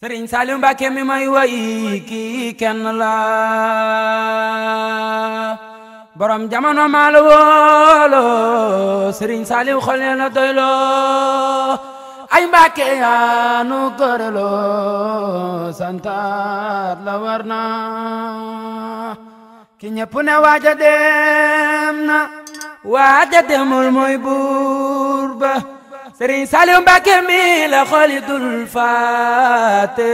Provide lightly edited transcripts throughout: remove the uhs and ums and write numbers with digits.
Serigne Saliou Mbacké mi may way kii kenn la borom jamono maal woolo Serigne Saliou xol na doylo ay Mbacké yaa nu gërëlo santaat la warna ki ñëpp ne waaja dem na waaja demul mooy buur ba Serigne Saliou Mbacké mi la xoli dul faate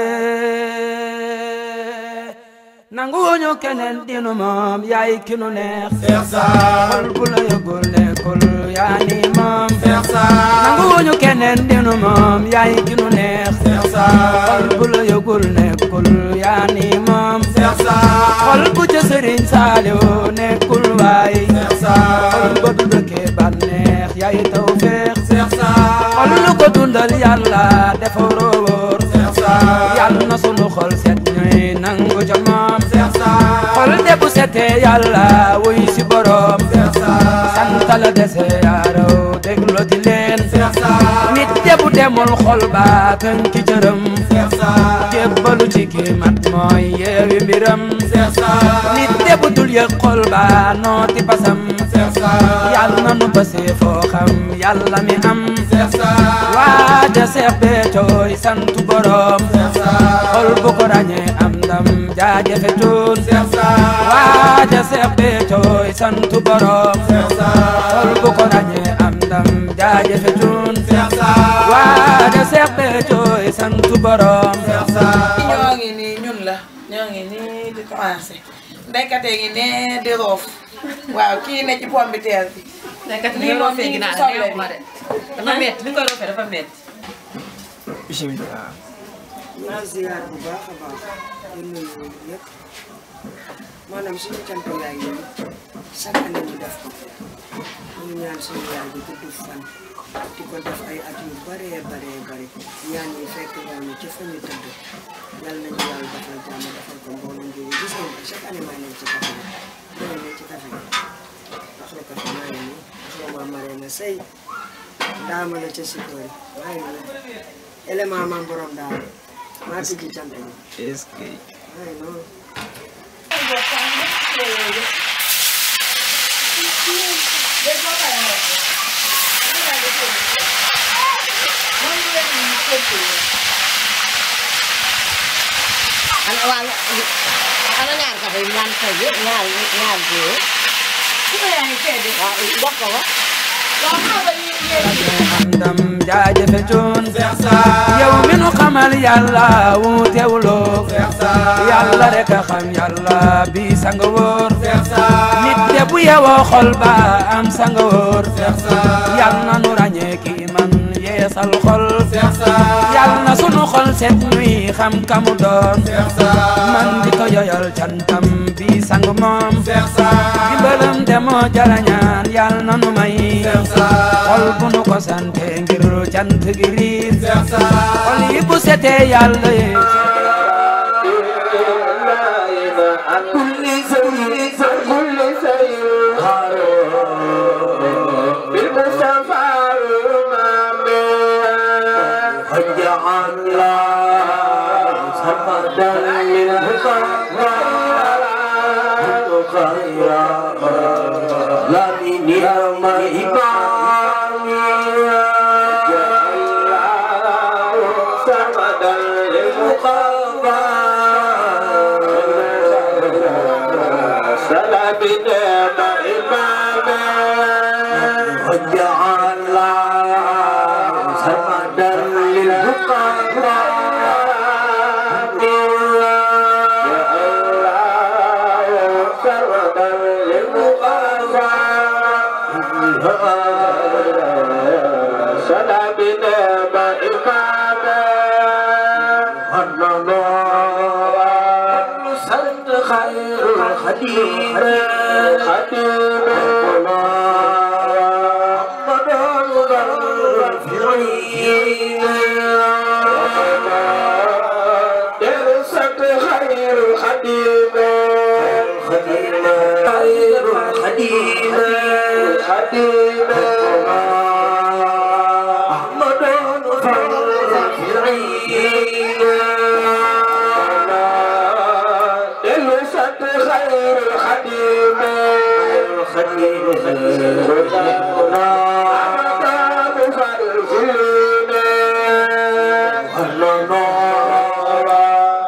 nanguñu keneen dinu moom yaay ki nu neex Cheikh Sall xol bu la yëgul nekkul yaa ni moom Cheikh Sall nanguñu keneen dinu moom yaay ki nu neex Cheikh Sall xol bu la yëgul nekkul yaa ni moom Cheikh Sall xol bu ca Serigne Saliou nekkul waay Cheikh Sall xol ba du dëkkee bànneex yaay tawfeex Cheikh Sall xol lu ko dundal yàlla defaroo wóor Cheikh Sall yàlla na sunu xol set ñuy nangu ca moom Cheikh Sall xol de bu setee yàlla wuy si borom Cheikh Sall sant la dese yaaraw dégloti leen Cheikh Sall nit de bu demul xol ba tën ki cërëm Cheikh Sall jébbalu ci ki mat mooy yeewi mbiram Cheikh Sall nit de bu dul yëg xol ba nooti pasam Cheikh Sall yàlla na nu basee foo xam yàlla mi am Cheikh Sall waaja Seex Béthio santu borom Cheikh Sall xol bu ko ràññee am ndam jaajëfe tuun Cheikh Sall waaja Seex Béthio santu borom Cheikh Sall xol bu ko ràññee am ndam jaajëfe tuun Cheikh Sall waaja Seex Béthio santu borom Cheikh Sall ñoo ngi nii ñun la ñoo ngi nii di commencé ndekete ngi ne di roof waaw kii ne ci pomme de terre bi ndekete ni moom mi ngi ci soble bi dafa metti ni koy roofee dafa metti bismillah maa ziyaar bu baax a baax di nuyu ñëpp maanaam suñu cant yaay yi chaque année ñu def ko ñu ñaan suñu yaay bi gudd fan di ko def ay at yu baree bare ñaan yi fekk ñu ci fa ñu tëdd yal nañu yàlla defal jàmm defal ko mbooloo njëriñ gis ngeen ko chaque année maa ngi ci café bi maa ngi ci café bi axlu café maa ngi nii axlu ma maree na sëy daama la ca sikóori maa ngi nii élément maam borom daal maa tijji cant yi est-ce que ay non ana ñaar kafe yi ñaan kay bi ñaar góor su ko yaa ngi tedd waaw jox ko waaw xaw ba ñu am ndam jaajëfe tuun Cheikh Sall yow mi nu xamal yàlla wuutewuloo Cheikh Sall yàlla rek a xam yàlla bi sang wóor Cheikh Sall nit de bu yewoo xol ba am sang wóor Cheikh Sall yàlla na nu ràññee kii man yeesal xol Cheikh Sall yàlla na sunu xol set ñuy xam kamu doon Cheikh Sall man di ko yoyal cantam bi sang moom Cheikh Sall dimbalam de moo jarañaan yàlla na nu may Cheikh Sall xol bu nu ko sante ngir cant gi riir Cheikh Sall xol yi bu setee yàlla ye خديم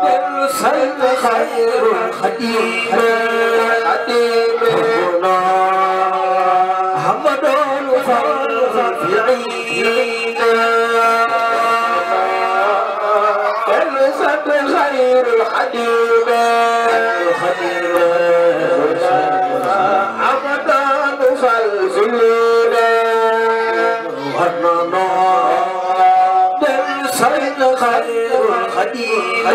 بالسلم خير الخديم محمد الفرفعين بالسلم خير الخديم عبدان فالزلين ورننا بالسلم خير الخديم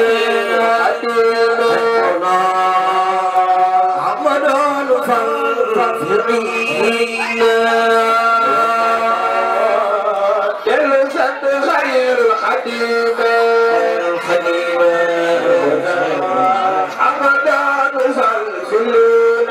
عبدان فالرفيعين بالسلم خير الخديم عبدان فالزلين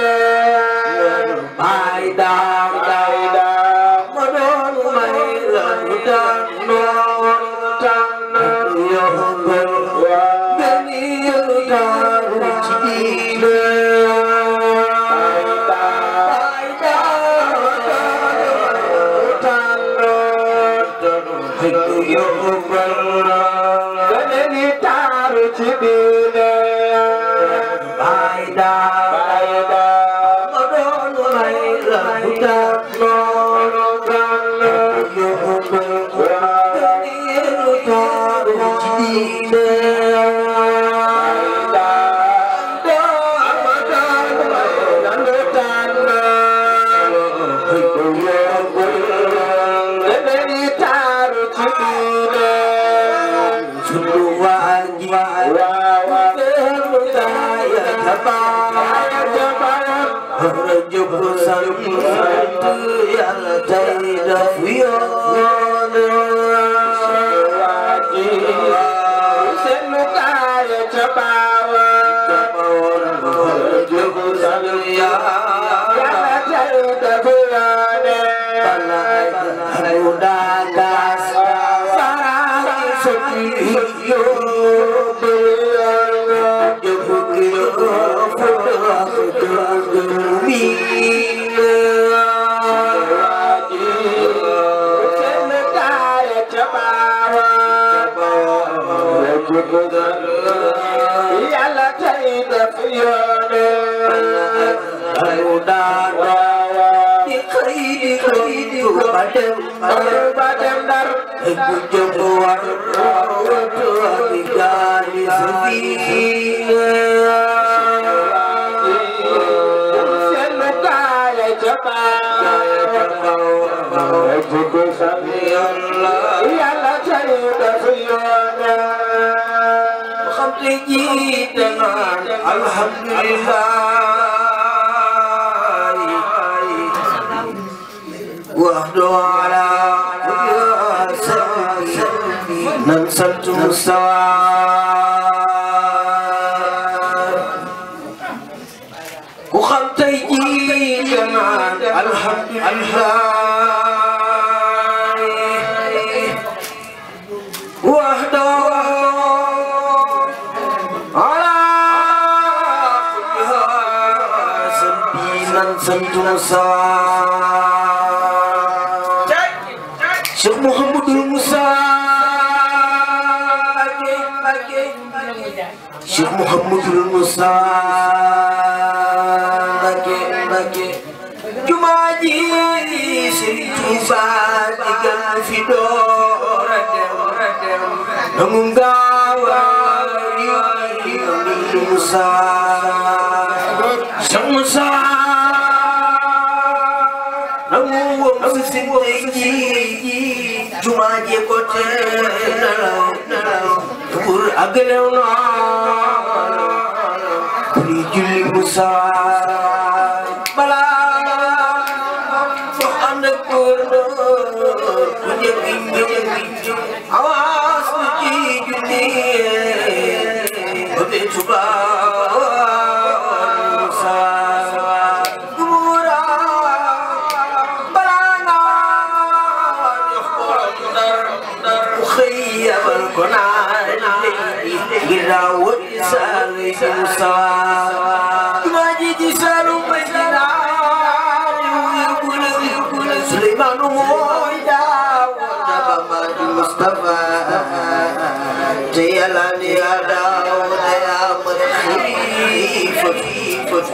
جلال يا داود يا مخيفة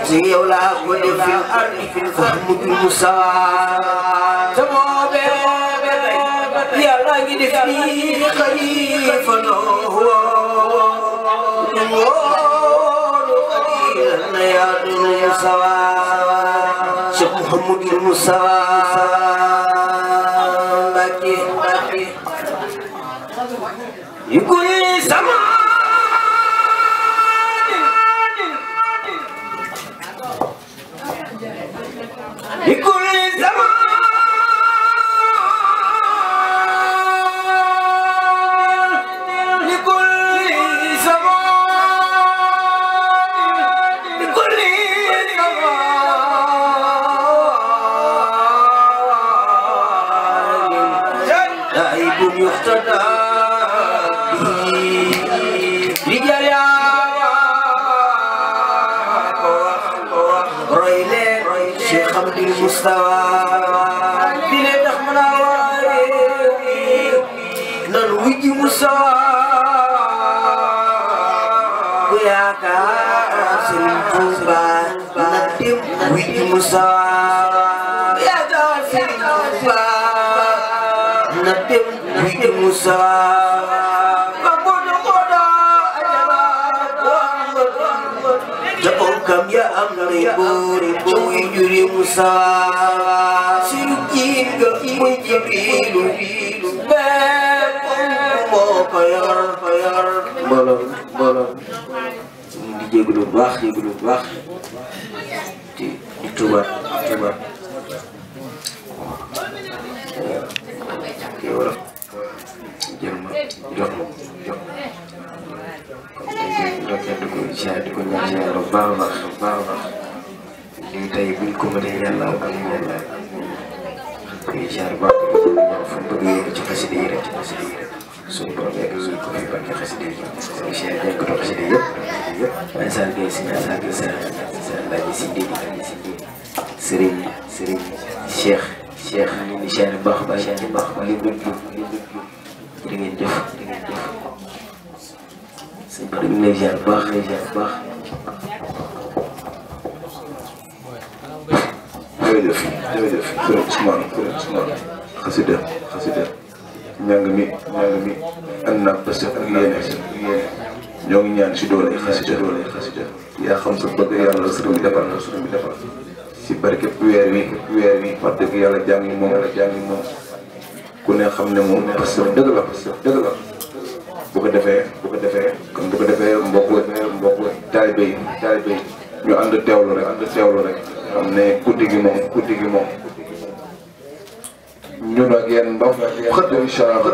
زي ولا كل في الأرض في الفهم المساعد تموبي يا لاجد في خليفة هو قليلا يا المساعد شيخ محمد المساعد باكي يقول لي زمان لكل زمان لكل زمان لكل زمان لعيب يقتدى رجال يا شيخ عبد المستوى بلاد أحمد نرويج مستوى ويا كاسر الجوبا ندم ويج مستوى يا كاسر الجوبا ندم ويج مستوى Kam ya amri buri bui juri musa siruki ga muy jibilu be mo kayar bolong di jéglu baax di tubat ki wara jëm jox di ko ñaan lu baax lii tey buñ ko mënee yàlla ak yàlla koy jaar baax fu mu bëgg yéen ci xasida yi rek suñu borom yegg suñ ko fi barke xasida yi suñu cher nekk to xasida yëpp ay sal gay si sal gay sa laaj si didi Serigne Cheikh ñu ni cher baax li bëgg di ngeen jëf sëñ bi dañu lay jaar baax jërëjëf Ousmane xasida njàng mi ànd naa bés ak yéene ñoo ngi ñaan si doole xasida yaa xam sa bëgg yàlla sëriñ bi defal si barke weer wi wax dëgg yàlla jàng yi moom ku ne xam ne moom parce que dëgg la bu ko defee mbokk taalibe yi ñu ànd teewlu rek xam ne guddi gi moom ñun ak yéen ba xët incha allah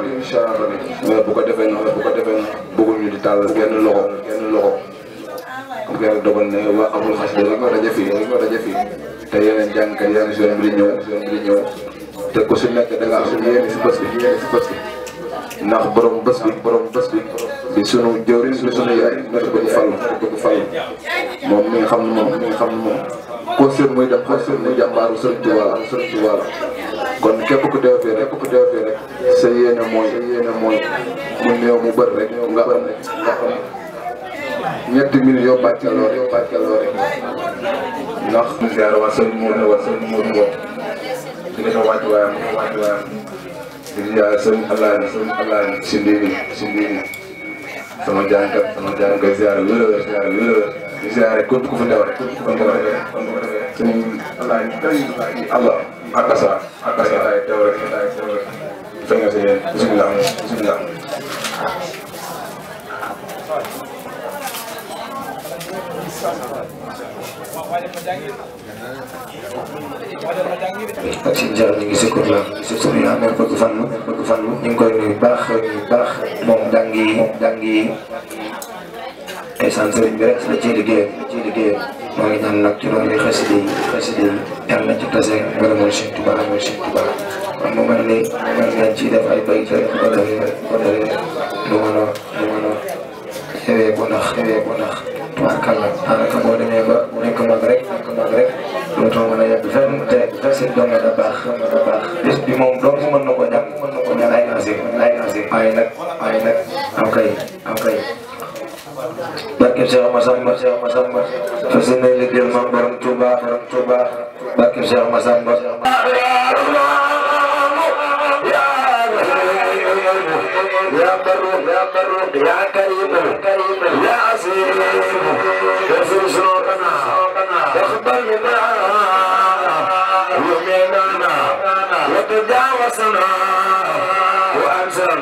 bu ko defee bëgguñu di tàll genn loxo comme yàlla dogal ne waa amul xasida rek nga daje fii te yeneen jàngkat yeneen zone bi di ñëw te ku si nekk da nga am yéene si bés bi ndax borom bés bi di sunu jëwriñ di sunu yaay nga bëgg fàllu moom mi nga xam ne moom concert muy dem muy jàmbaaru Sëriñ Tuubaa la kon képp ku teew fii rek sa yéene mooy mu néew mu bëri rek nga am 7 minutes yoo bàccaloo rek ndax ziar waa sëriñ Mourou di nga wàcc waayam di ziar sëriñ Alaaji si ndiini sama jàngkat ziar wér di ziar képp ku fi teew rek sëriñ Alaaji Allah akasa ay teew rek feeñ nga si yéen bismillah ak si njaar ñu ngi si kur la suñu amee bëgg fan ñu ngi koy nuyu baax moom jàng yi ay sant sëriñ bi rek la ci liggéey moo ngi ñaan nag ci loolu xasida yi yàlla na ci tase ngërëmal Sëriñ Tuubaa kon mu mel ni ngeen ciy def ay bay rek ko defee lu mën a xewee ko ndax tubaarkàlla daanaka boo demee ba nekk mag rek dootoo mën a yegg fenn te seen doom da baax bés bi moom doom mën na ko ñàkk ay ay nag okay barke Cheikh Massamba fas yéene liggéeyal Maam Borom Touba barke Cheikh Massamba يا بروح يا كريم يا عزيز يغفر ذنوبنا واقبل منا يميننا وتجاوزنا وانزل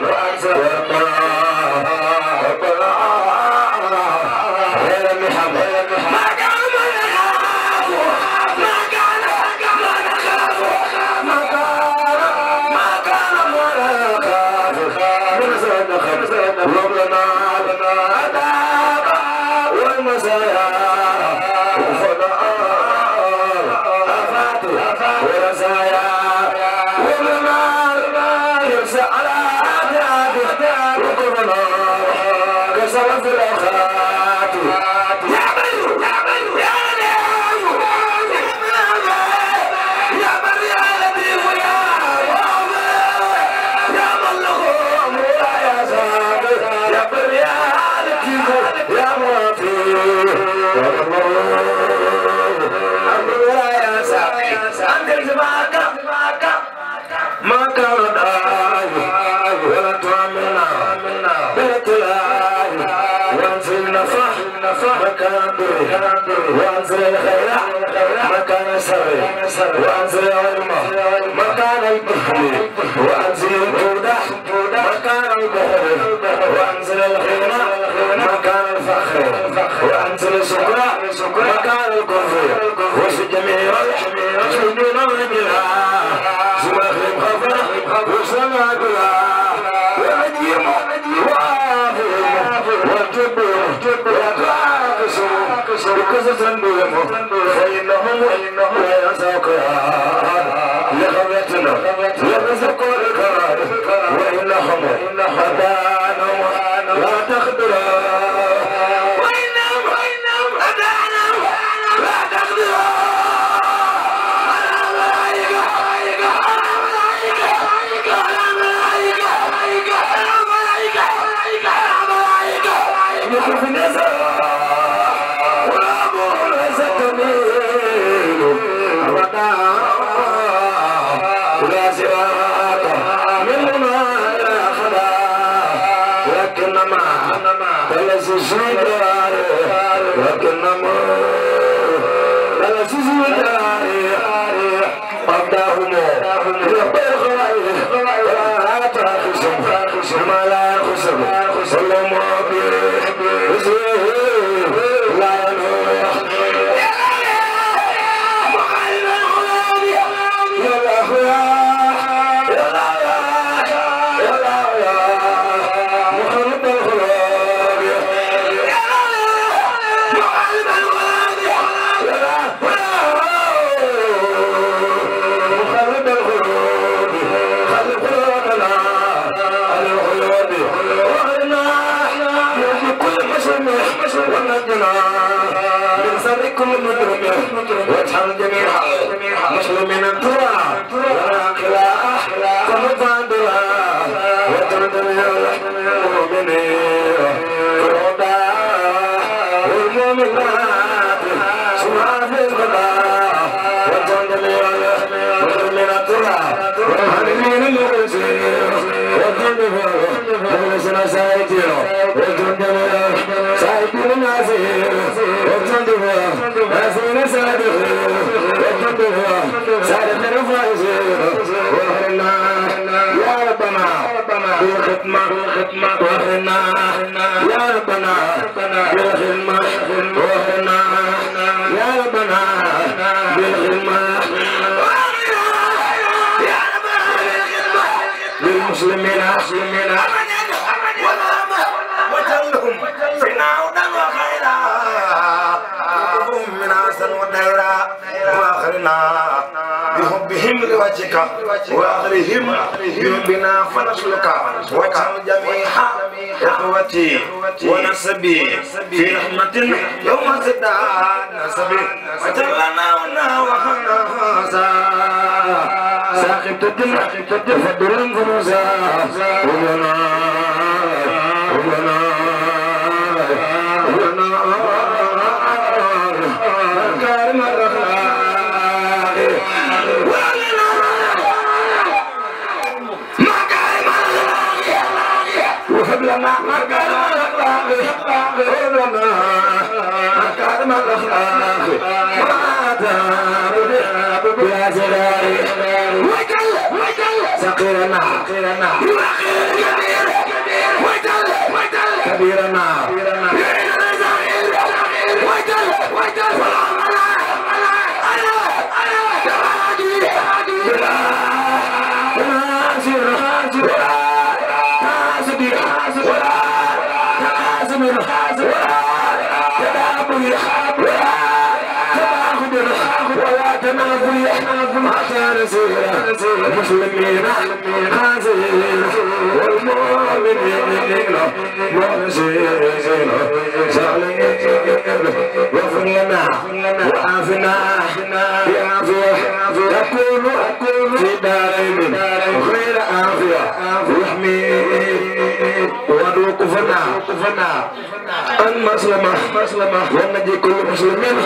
وأنزل الخير مكان الشر وأنزل العلم مكان البحر وأنزل الجود مكان البحر وأنزل الخير مكان الفخر وأنزل الشكر مكان الكفر وفي جميع الجنود والجلا سماخر خفر وسمع كلا ونجيم والجبر بكسر بهم فإنهم لا ينسوك لغبتنا يرزقوا الكرار وإنهم أدانوا لا تخدروا وإنهم أدانوا لا تخدروا واجعل جميع مسلمين الدعاء ولا خلاء فنفان دعاء وترد المؤمنين فردا والمؤمنات سبحان الغداء واجعل جميع مسلمين الدعاء والمؤمنين المؤمنين وجنبنا سايتين وجنبنا سايتين نازين وجنبنا نازين سادخين وجنبنا سادخين فايزين وهرنا يا ربنا بالخدمة وهرنا يا ربنا بالخدمة وهرنا يا ربنا بالخدمة للمسلمين وجلهم فينا هدى وخيرا وقفهم من عسل وديرا واخرنا بحبهم لوجهك واخرهم بحبنا فنسلك واجعل جميع اخوتي ونسبي في رحمة يوم زدان نسبي وجلنا ونا وخنا ساقب تدل فدرن فموسى ومنا مكارم الأخلاق وهب لنا مكارم الأخلاق مكارم الأخلاق يا زلالي سقيرنا كبيرنا المسلمين خازين والمؤمنين مؤمنين سالين واغفر لنا وعافنا بعافية تكون في دارين خير عافية واحمي وكفنا المسلمة ونجي كل مسلمين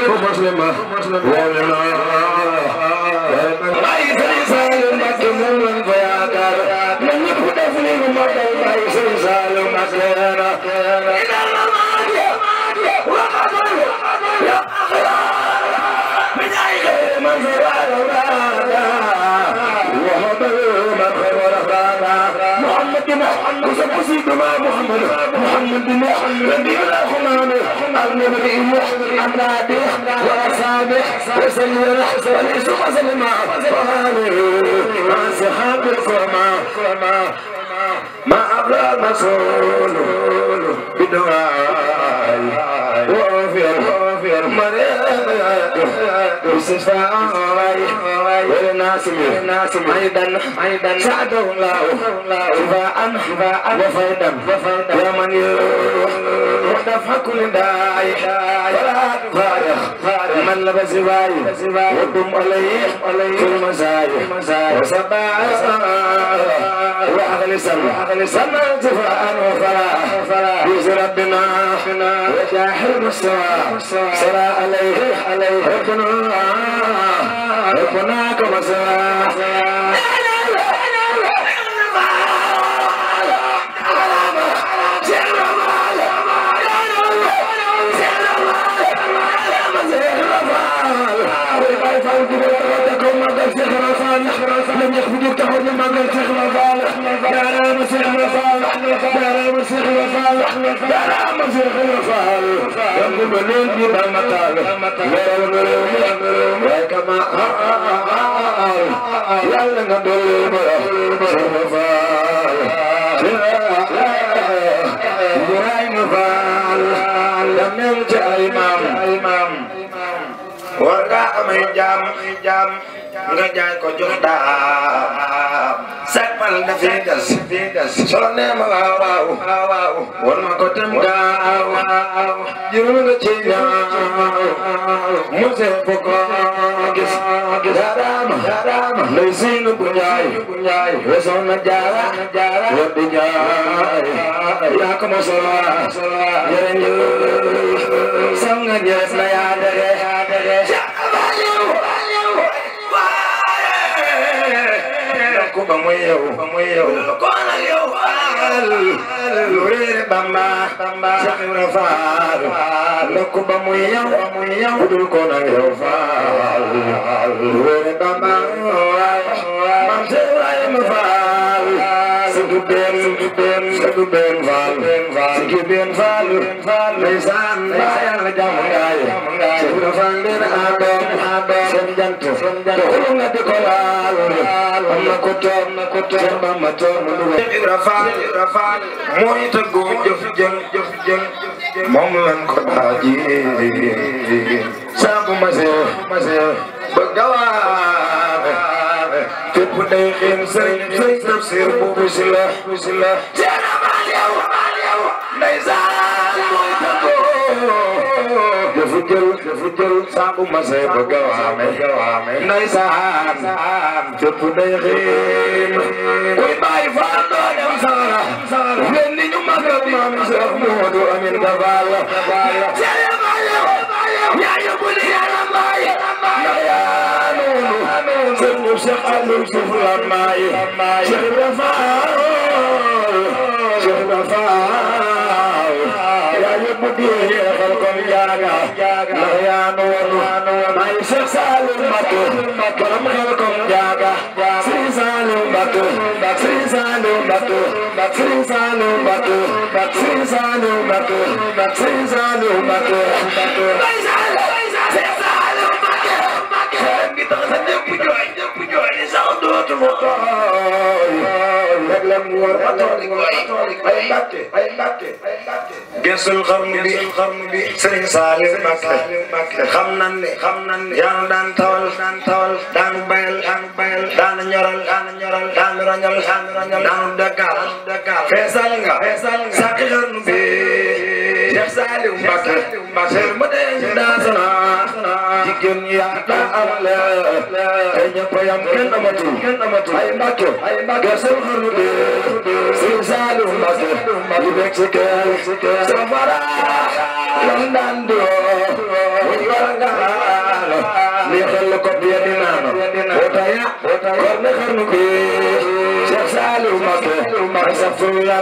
ومسلمة ومنا ما أبلغ المسؤول بدعاء وأوفر مريض استشفاء والناس أيضا سعده الله شفاء وفيدا يا من ودفع كل داعي فلا تفارق من لبس باي ودم عليه في المساجد وسبع وأغلي سمع انتفاء وفلا بيز ربنا وجاحل مستوى سرى عليه ربنا كما سرى لم يخفض التحول ما قال شيخ وصالح يا مسيح وصالح يا مسيح وصالح يا مسيح وصالح يقول بلين بما مطال يا كما يا لنا دول إبراهيم فال لم يرجع إمام warga amay jam nga jaay ko jox daam sakmal dafay des soo nee ma waaw won ma ko tam gaaw juróom nga ci ñaaw mose ko gis darama lay sinu bu ñaay weso na jaara wadi ñaay yaa ko mosala yeren yu sam nga ñes na yaa dere ba muy yow ko na yow lure bamba Cheikh Ibra Fall ko ba muy yow dul ko na yow Fall lure bamba mam Cheikh Ibra Fall sugu ben Fall ndeysaan ba Yàlla jàmm ngaay Cheikh Ibra Fall dina adom seen jant ko nga di ko laal am na ko toog ma toog mu dugal Ibra Fall mooy tëggu jëf jël moom lan ko daaji saabu mase ba gawaare fépp day xeen sëriñ tafsir bu si la jeena maal yow ndeysaan mooy tëggu jëf dafa jël saabu ma say bëgg a waame ndeysaan fépp day xiin kuy bàyyi faal doo dem sara leen ni ñu magal maam Seex Moodu Amin ka faal ñaañu bu li yàlla maay ndax yaa noonu sëñ ñu Seex Aliou Suuf la maay Cheikh Ibra Faal Cheikh Ibra Faal yaa yóbbu jeexal kon jaaga ndax yaa noonu maay Cheikh Saliou Mbacké borom xel kon jaaga Serigne Saliou Mbacké Serigne Saliou Mbacké Serigne Saliou Mbacké Serigne Saliou Mbacké Serigne Saliou Mbacké Gesul xarnu bi Serigne Saliou Mbacké xam nan ne yaa daan tawal daan bayal daan ñoral daan rañal daan Dakar feesal nga sàkki xarnu bi Cheikh Saliou Mbacké seer ma dee daa sana jigéen ñi yaa daa amale ay ñëpp yam kenn amatul ay Mbacké gesul xarnu bi Serigne Saliou Mbacké li bekk si kër safara lan daan doo wuñ warangaalo li xel ko biya di naano wotaya kor ne xarnu bi Cheikh Saliou Mbacké astagfirullah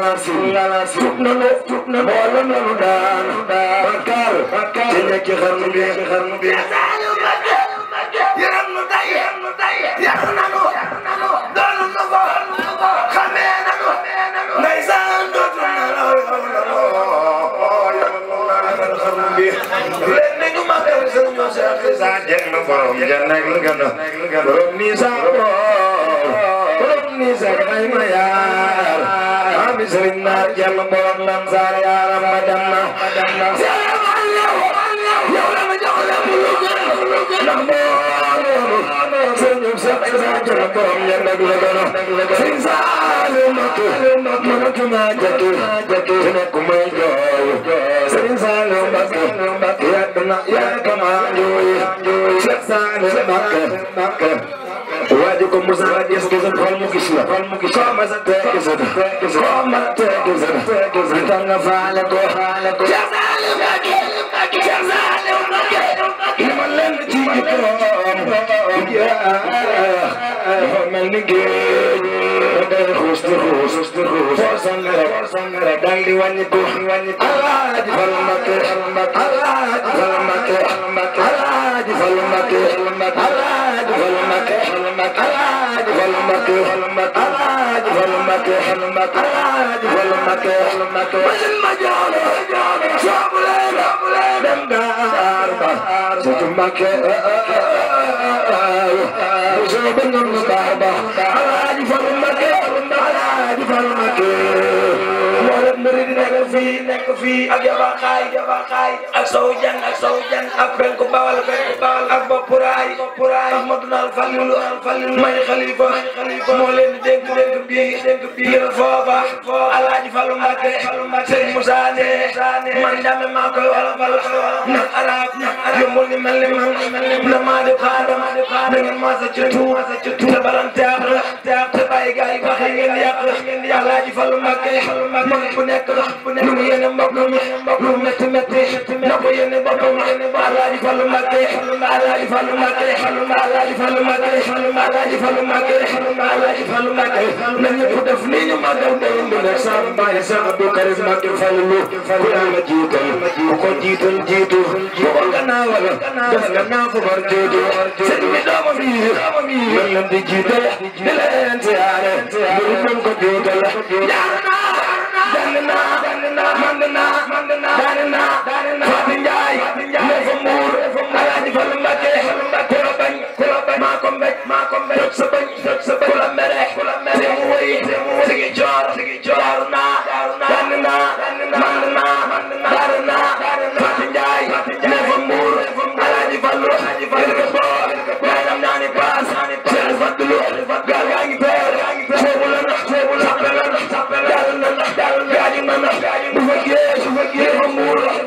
tuub nanu mbooloo nanu daan bakkaar ci nekk xarnu bi Saliou Mbacké yaram nu tay yaram nanu doonu nu ko xamee nanu ndeysaan dootu nanu leen ni ñu magal sëñ ñoo Cheikh Issa Dieng borom jannak ngana borom ni sa borom ni sa may ma yaar ami sëriñ naar Dieng borom lam saar yaaram ma dem na yow la ma jox la mu lu gën ndax moo sëñ Cheikh Issa Dieng borom jannak la gëna sëñ Saliou Mbacké mënatuma jatu nekk may jooy Serigne Saliou Mbacké yaa kama jooy Cheikh Saliou Mbacké waaji ko Moussa la gis xool mu gis la ko ma sa te gis nga faale ko Cheikh Saliou Mbacké li ma leen ci jikkoom dafa mel ni géej day xuus foo sangara dal di wàññi ko Alaaji Fallu Mbacké Alaaji Fallu Mbacké Alaaji Fallu Mbacké Alaaji Fallu Mbacké Alaaji Fallu Mbacké Alaaji Fallu Mbacké Alaaji Fallu Mbacké basin ma joolo soobu leen dem gaar ba Sëñ Mbacké soobu ngam gaar ba Alaaji Fallu Mbacké Alaaji Fallu Mbacké moo leen mbiri di nekk fii ak yabaxaay ak sow jang ak penku bawal ak boppuraay Ahmadou Nal Fallilu may xalifa moo leen di dénk bii yéen foofa Alaaji Fallu Mbacké Sëñ Moussa ne man dame maa koy wala ndax arab yombul ni mel ni man na maa di xaadam da ngeen maa sa cëtu te balanteex te bàyyi gaay waxe ngeen yàq Alaaji Fallu Mbacké man bu nekk lu mu yéene mbokk lu metti na ko yéene boppam Alaaji Fallu Mbacké Alaaji Fallu Mbacké Alaaji Fallu Mbacké Alaaji Fallu Mbacké Alaaji Fallu Mbacké na ñëpp def ni ñu magal borom bu nekk sa baay Cheikh Abdou Karim Mbacké Fallilu ku yàlla jiital ku ko jiital jiitu bu ko gannaawal def gannaaw fu bar jiitu sëñ bi doomam yi man leen di jiital di leen siyaare mbir mën ko jiital Fatou Ndiaye ne fa Mbuur Alaaji Fallu Mbacké ku la bañ maa ko mbéj jot sa bañ ku la mere te mu wëy sigi joor daaru naa Fatou Ndiaye ne fa Mbuur Alaaji Fallu yéen ko boor maanaam naa ni paas seen fadlu gaal gaa ngi peer foofu la nax sappe la gaañu na nax bu fa géej fa Mbuur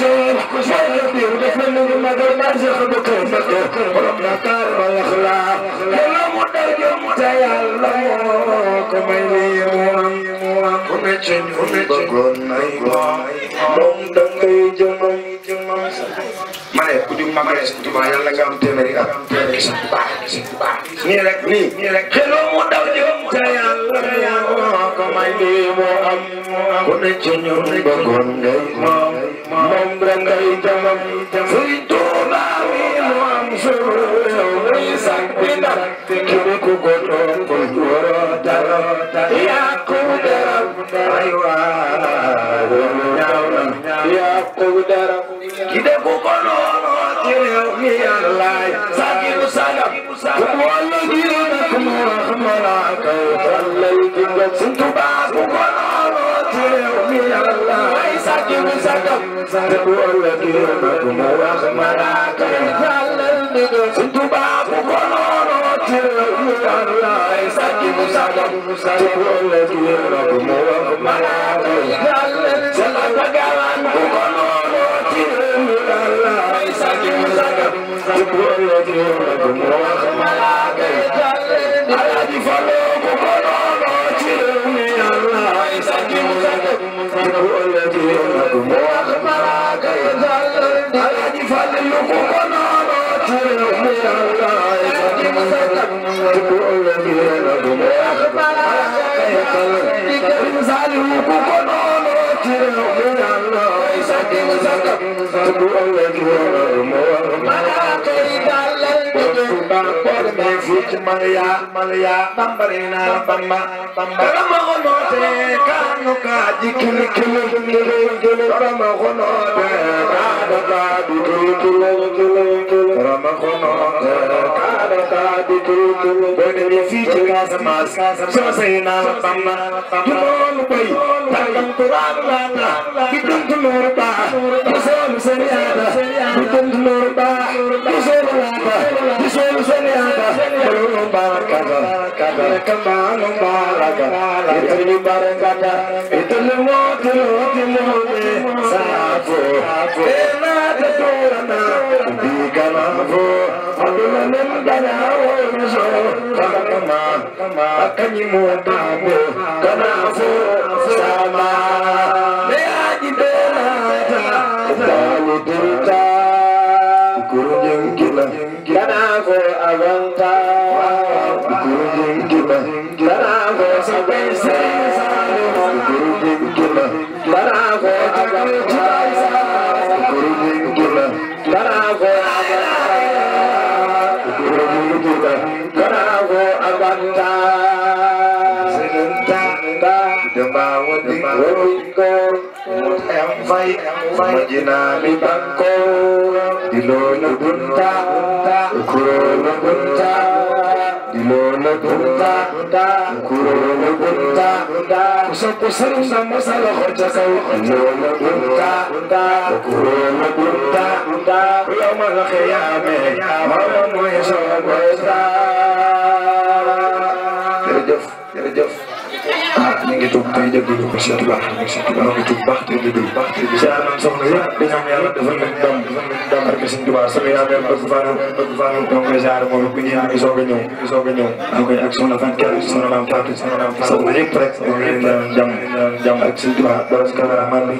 seen wala biir def na lu magal ba Seex Bakar Mbakke borom Dakar ma wax la yàlla mu day jëm te yàlla moo ko may lii mu am ku ne ci ñu bëggoon nay moom dangay jëmam ma ne ku di magal Sëñ Tuubaa yàlla nga am téeméeri at Sëñ Tuubaa nii rek xeloo mu daw jëm te yàlla moo ko may lii mu am ku ne ci ñu bëggoon ngay moom dangay jëmam Sëñ Tuubaa mi mu am sunu réew mi sax bi ndax kii ku ko toppal waroo dara yàqu dara ay waay ñaaw na yàqu dara kii de ku ko noonu ci réew mi yàllaay sagiru sagam ku wàllu gi nag mu wax malaaka lay digal Sëñ Tuubaa ku ko noonu ci réew mi yàllaay sagiru sagam ku wàllu gi nag mu wax malaaka lay digal Sëñ Tuubaa ku ko noonu ci réew mi yàllaay sagiru sagam ku wàllu gi nag mu wax malaaka ku ko noonu ci réew mi yàllaay sagiru sagam ku wàllu gi nag mu wax malaaka Alaaji Fallu ku ko noonu ci réew mi yàllaay sagiru sagam ku wàllu gi nag mu wax malaaka Alaaji Fallu ku ko noonu ci réew mi yàllaay sagiru sagam ku wàllu gi nag mu wax malaaka Sëriñ Saaliw ku ko noonu ci réew mi yàllaay sagiru sagam ku wàllu gi nag mu wax malaaka fii ci Malya bambarina la Bamba rama xonote kanu ka jikili kili rama xonote kanu ka jikili kili rama xonote kanu ka jikili kili boo demee fii ci Casamance soo sayna la Bamba jumoolu bay tàngam Quraan laata bi duntu noor ba bisoolu sariyaata bi duntu noor ba bisoolu laata bisoolu sariyaata Belum barakata, kembang barakata, itu barakata, itu lemot safu, ena keturana, di kanafu, aku menembana wonso, kama, akan imudamu, kanafu sama, leaji belata, lalu dirita, kurung gila, kanafu aganta. Bravo, sapese, bravo, bravo, abanta, Majina li bangko, dilono bunta, ukurono bunta, dilono bunta, ukurono bunta, kusok-kusok sama salah kocakau, dilono bunta, ukurono bunta, ulama khayame, mama moyso bosta. Jërëjëf. Ñu ngi tuub tey jëg di ko Sëñ Tuubaa ñu ngi tuub baax tey di baax tey di siyaar nañ soxna yëpp di ñaan yàlla defal leen dam barke Sëñ Tuubaa sama yaameel bëgg faanu donc koy siyaar moom bu ñu ngi soog a ñëw ñu koy ak soxna fan kenn soxna maam Fatou soxna yëpp rek ñu ngi jàmm ak Sëñ Tuubaa borom cameraman bi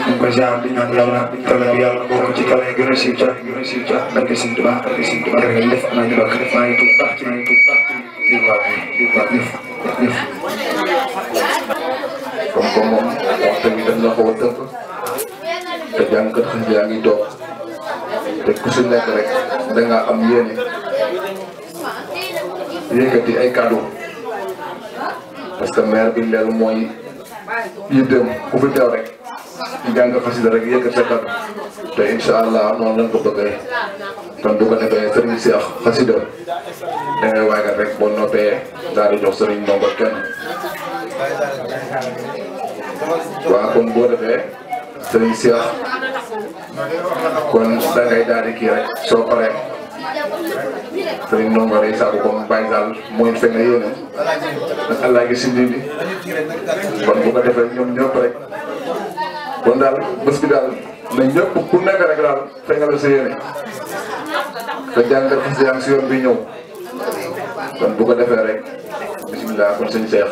ñu koy siyaar di ñaan yàlla télé bi yàlla bokk ci kala gën a siiw ca barke Sëñ Tuubaa ngeen def maa ngi tuub baax ci di comme moom waxtu bi dañ la ko tënk te jàngkat xëy yaa ngi toog te ku si nekk rek da nga am yéene yëkkati ay kàddu parce que maire bi leel mooy yitteem ku fi teew rek jàng xasida rek yëkkati sa kàddu te incha allah noonu lañ ko bëggee kon bu ko defee sëriñ si ak xasida da ngay waagal rek boo noppee daal di jox sëriñ Ndongo kenn waaw kon boo defee sëriñ Cheikh kon da ngay daal di kii rek soo paree sëriñ Ndongo day sàkku comme Baye Sall mooy fekk na yéene ak Allah gi si ndi kon bu ko defee ñoom ñëpp rek kon daal bés bi daal mais ñëpp ku nekk rek daal feeñal sa yéene te jàngat xas yaa ngi si yoon bi ñëw kon bu ko defee rek bisimilah kon sëñ Cheikh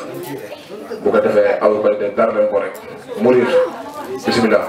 bu ko defee aw ba de dara leen ko rek murir bisimilah.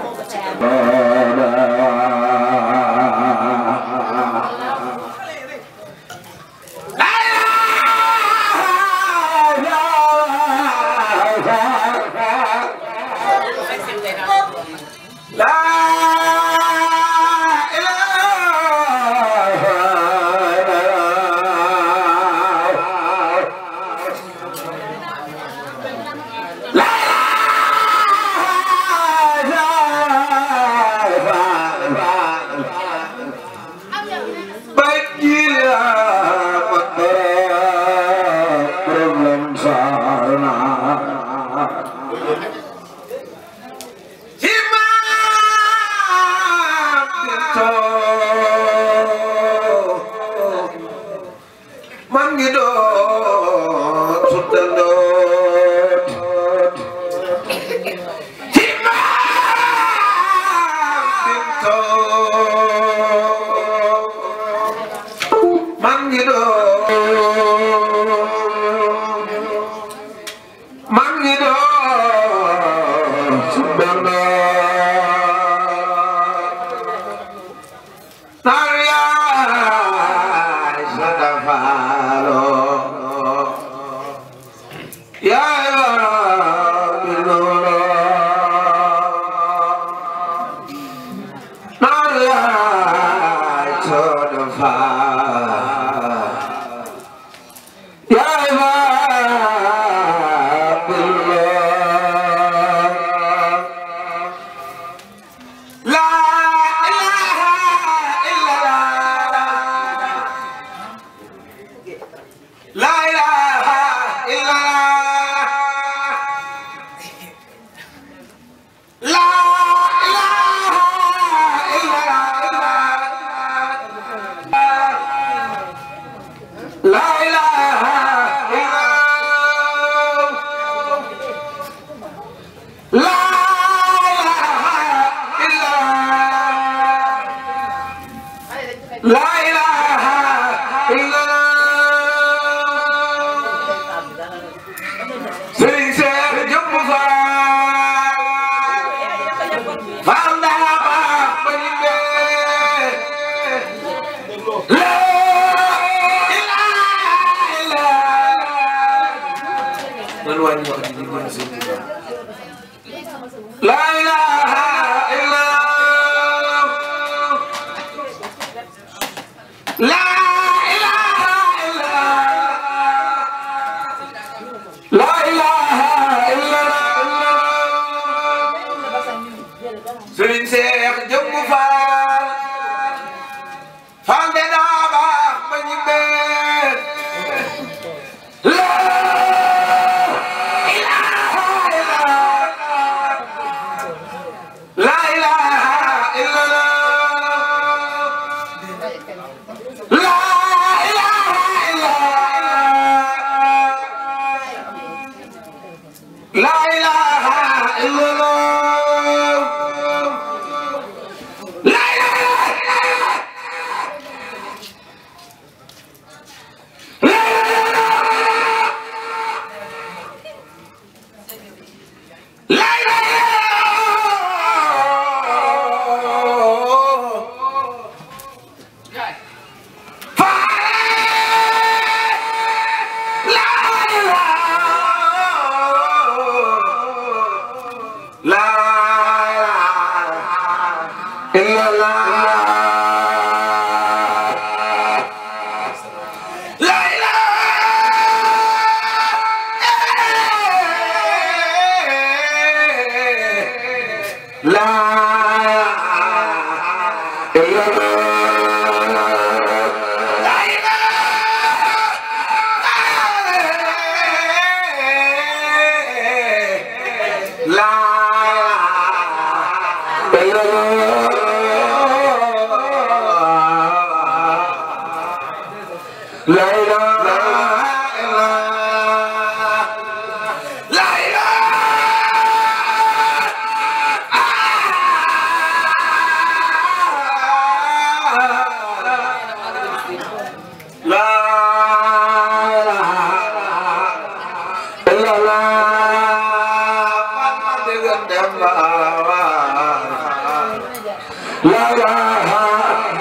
لا إله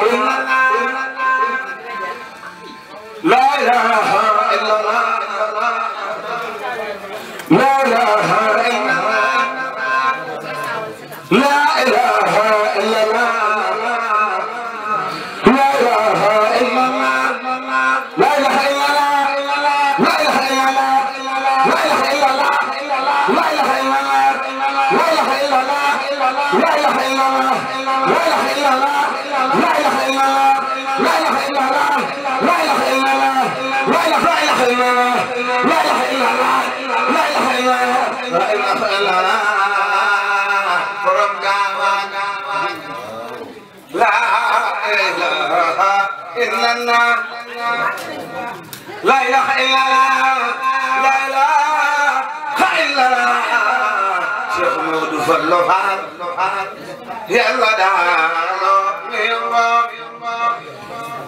إلا الله لا إله إلا الله لا إله إلا الله لا إله إلا الله لا إله إلا الله لا إله إلا الله لا إله إلا الله لا إله إلا الله لا إله إلا الله لا إله إلا الله لا إله إلا الله لا إله إلا الله لا إله إلا الله لا إله إلا الله لا إله إلا الله لا إله إلا الله لا إله إلا الله لا إله إلا الله لا إله إلا الله from God لا إله إلا الله لا إله إلا الله لا إله إلا الله شيخ مودو فلوحان يا الله دارو يا الله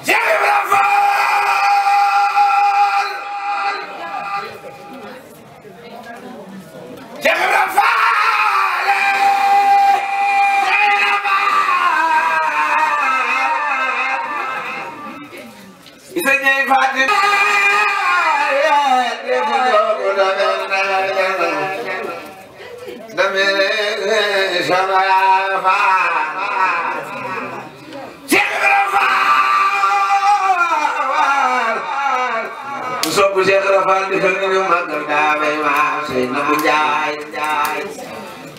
يا رفال يا رفال إذا جاي فاتن Sobu Cheikh Rafal di fengi magal damay ma sey na bu jaay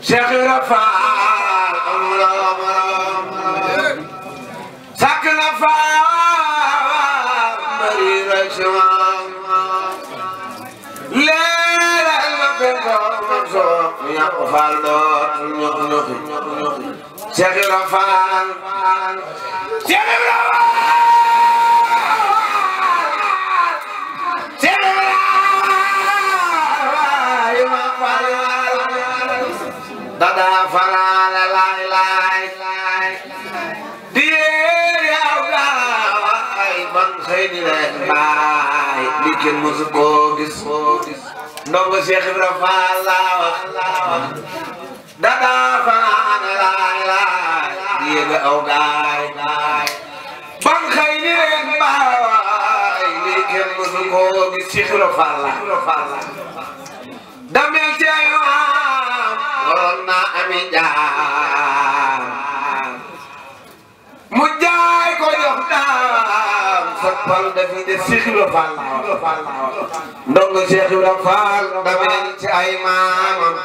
Cheikh Rafal Allah sakna fa mari rashwa leer ma be ko so ya ko fal do ñu Cheikh Rafal Cheikh Rafal Dada fala la la dier yaw gaay ban xeyni len baay li ken musu ko gis ndongo Cheikh Ibra Fall la wax dada fala la dier yaw gaay ban xeyni len baay li ken musu ko gis Cheikh Ibra Fall la damel ci ay waroon naa ami jaam mu jaay ko jox daam sappal dafi de Cheikh Ibra Fall ndongo Cheikh Ibra Fall damel ci ay maamam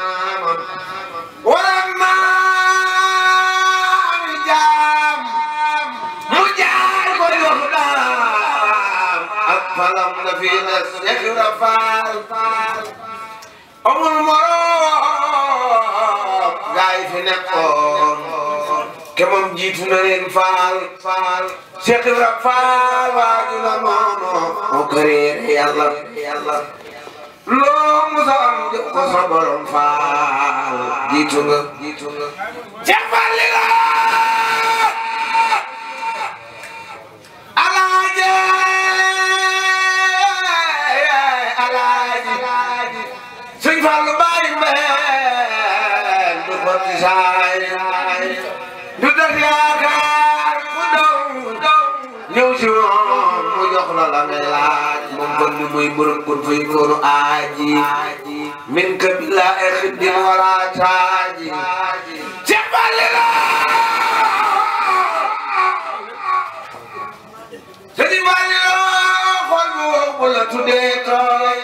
waroon naa ami jaam mu jaay ko jox daam ak falam dafi de Cheikh Ibra Fall amul moroom gaay fi nekkoon ke moom jiitu na leen Fall Cheikh Ibra Fall waaju la moono o këreere yàlla loo musa am jox ko sa borom Fall jiitu nga Cheikh Fall li la alaaji Sëñ Fallu baay mbeen du xotti saay du def yaakaar mu daw ñëw si moom mu jox la la ngay laaj moom kon ni muy borom kon fay koonu aaji min ka bila e xiddin wala taaji Cheikh Fallu la Sëñ Fallu la xol bu wow bu la tuddee tooy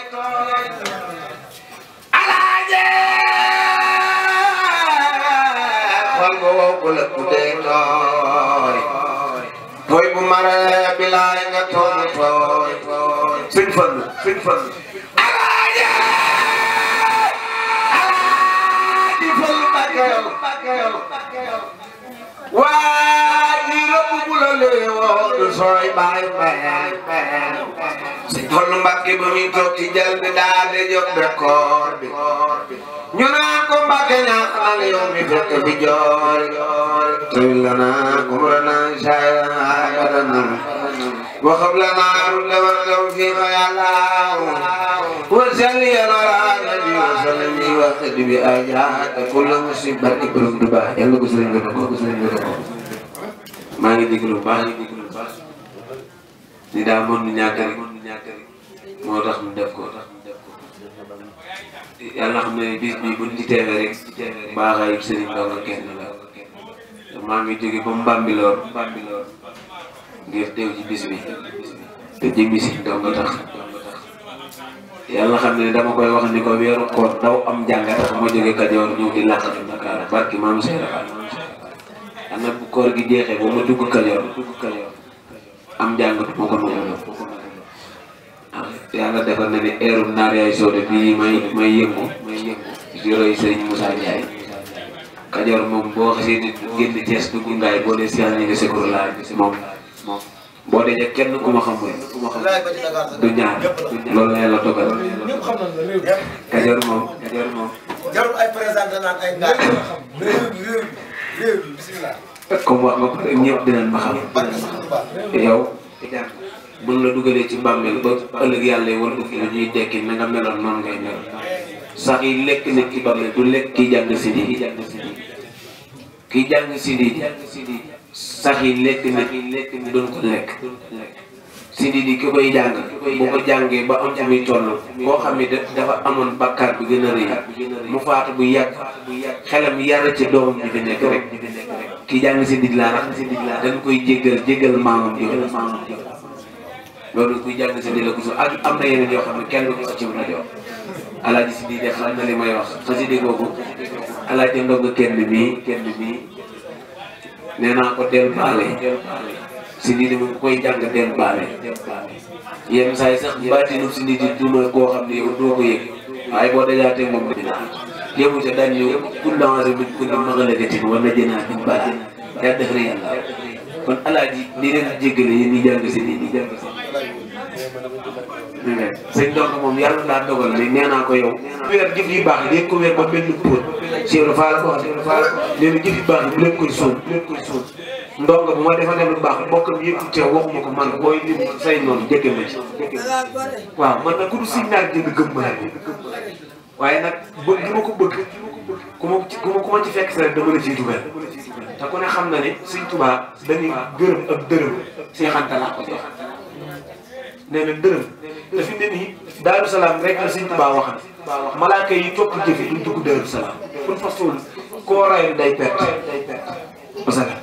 la tuddee tooy bu mara bilaay nga tooy Sëñ Fallu alaaji Fallu Mbàkke waa ji rëbb bu la leewoo du sooy baay Sëñ Fallu Mbàkke ba muy toog ci jal bi daal di jóg bekkoor bi ñu naan ko Mbàkke ñaanal yow mi fekk fi joor tawil lana umrana shayran abadan wa hab lana rudan fi ya Allah وصل يا النبي وسلم وخد بآيات كل مسلم barke borom du baax yàlla ko sëriñ nga ko maa ngi déglu baax ni daa mën nu ñàkk rek moo tax mu def ko yàlla xam ne bis bi buñ ci teewee rek baaxaayu sëriñ Ndongo kenn la maa ngi jóge ba Mbambilor ngir teew ci bis bi te jëmmi si Ndongo tax yàlla xam ne dama koy wax ni ko weeru koor daw am jàngat tax ma jóge Kajoor ñëw di làqatu Dakar barki maam Seera am na bu koor gi jeexee ba ma dugg Kajoor am jàngat moo ko noonu yàlla defal na ne eerum naar yaay soode bii may yëngu di roy Sëriñ Moussa Ndiaye Kajoor moom boo xasee di génn Thiès dugg ngaay boo dee sian ñi nga secours laa moom boo dee kenn ku ma xam du ñaar loolu la yàlla dogal Kajoor moom jarul ay présenté naan ay ngaay réew bismillah comme wax nga pare ñëpp dinañ ma xam yow buñ la dugalee ci mbàmmeel ba ëllëg yàlla yi war ko fi ñuy dekki na nga meloon noonu ngay mel sax yi lekk nit ci bàmmeel du lekk kiy jàng sidi kiy jàng sidi sax yi lekk nit doon ko lekk sidi di ki koy jàng boo ko jàngee ba am ci muy toll koo xam ne dafa amoon bàkkaar bi gën a rëy mu faatu bu yàgg xelam yara ci doomam ji fi nekk rek ki jàng sidi laa rax dañ koy jéggal maamam jooju loolu kuy jàng sidi la ko su ak am na yeneen yoo xam ne kenn du ko ci mën a jox alaaji sidi def xam na li may wax xasida googu alaaji Ndongo kenn mii nee naa ko del baale si nit mu koy jàng del baale yenn saa yi sax baatinu si nit duma koo xam ne yow doo ko yëg waaye boo dajaatee moom dina yëmu ca daan ñëw pour lancer bi ku ne maxalagatin war na jënaat bi bala yaa def rek yàlla kon alaaji ni leen jéggale yéen ñi jàng si nit ñi jàng si sëñ Ndongo moom yàlla daa dogal ne nee naa ko yow weer jëf yu baax yi léegi ko weer ba benn póot Cheikh Fall ko wax nee na jëf yu baax yi bu leen koy suul Ndongo bu ma defa def lu baax bokkam yëpp teew waxuma ko man booy lim say noonu jëkke ma ci waaw man nag ku du si ñaar jënd gëm ma waaye nag bëgg gi ma ko bëgg ku ma ci fekk sa rek dama la ciy dugal te ku ne xam na ne Sëñ Tuubaa dañuy gërëm ak dërëm seexanta laa ko jox nee na dërëm te fi mu ne nii Daaru Salaam rek la Sëñ Tuubaa waxal malaaka yi topp jëfe duñ dugg Daaru Salaam pour façon koo rayoon day perte wasalaam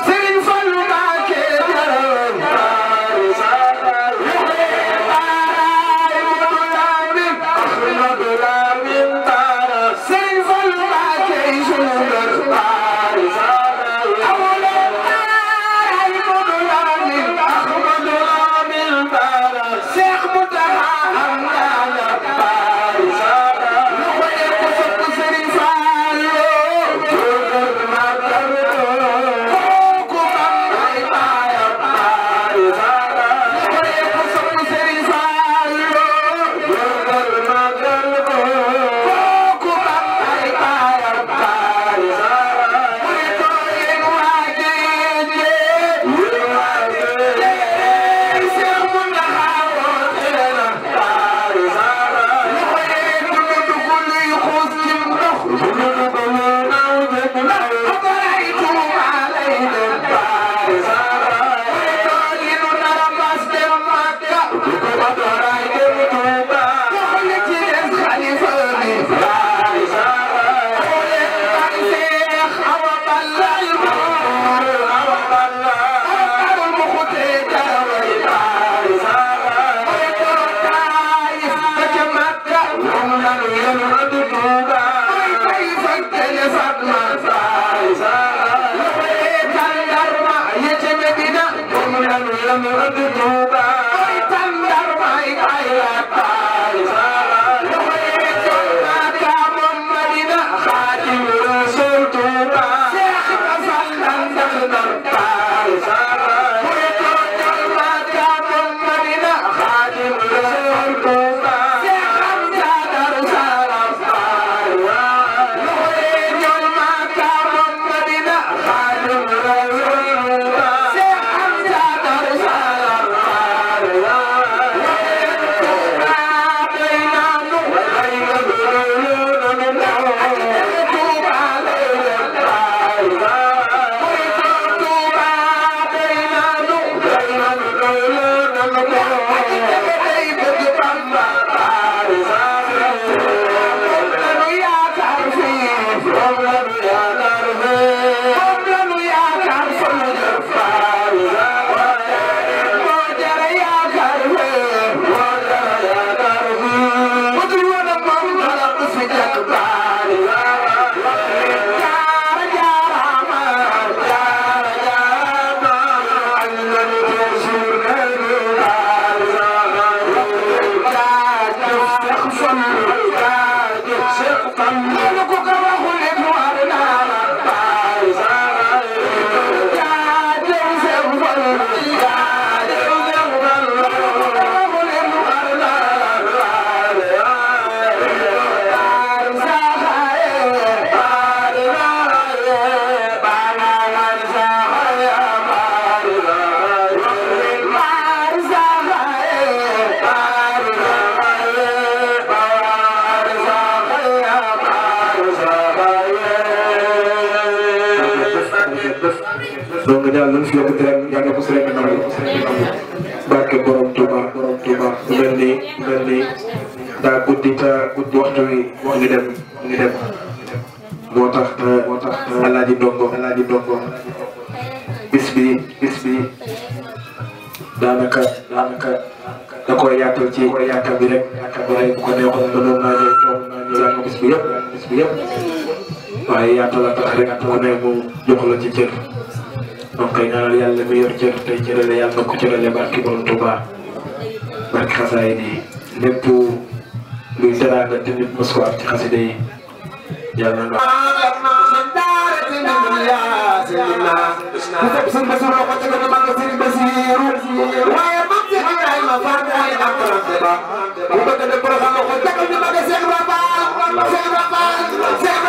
Serigne Fallou Mbacké donc ñaan lañ fi yokk ren yàlla ko si rek nangu barke borom Touba mel ni daa guddi te waxtu wi ngi dem moo tax Alaaji Ndongo bis bi daanaka da koy yaatal ci yaatal bi rek bu ko neexoon mënoon naa ñëw toog jàng bis bi yëpp waaye yaatal a tax rek ku ne mu jox la ci cër donc ñaanal yàlla mi yor cër tey cërale yàlla na ko cërale barki borom Touba barki xasaay di lépp luy teraanga te nit mos ko am ci xasida yi yàlla na Sëriñ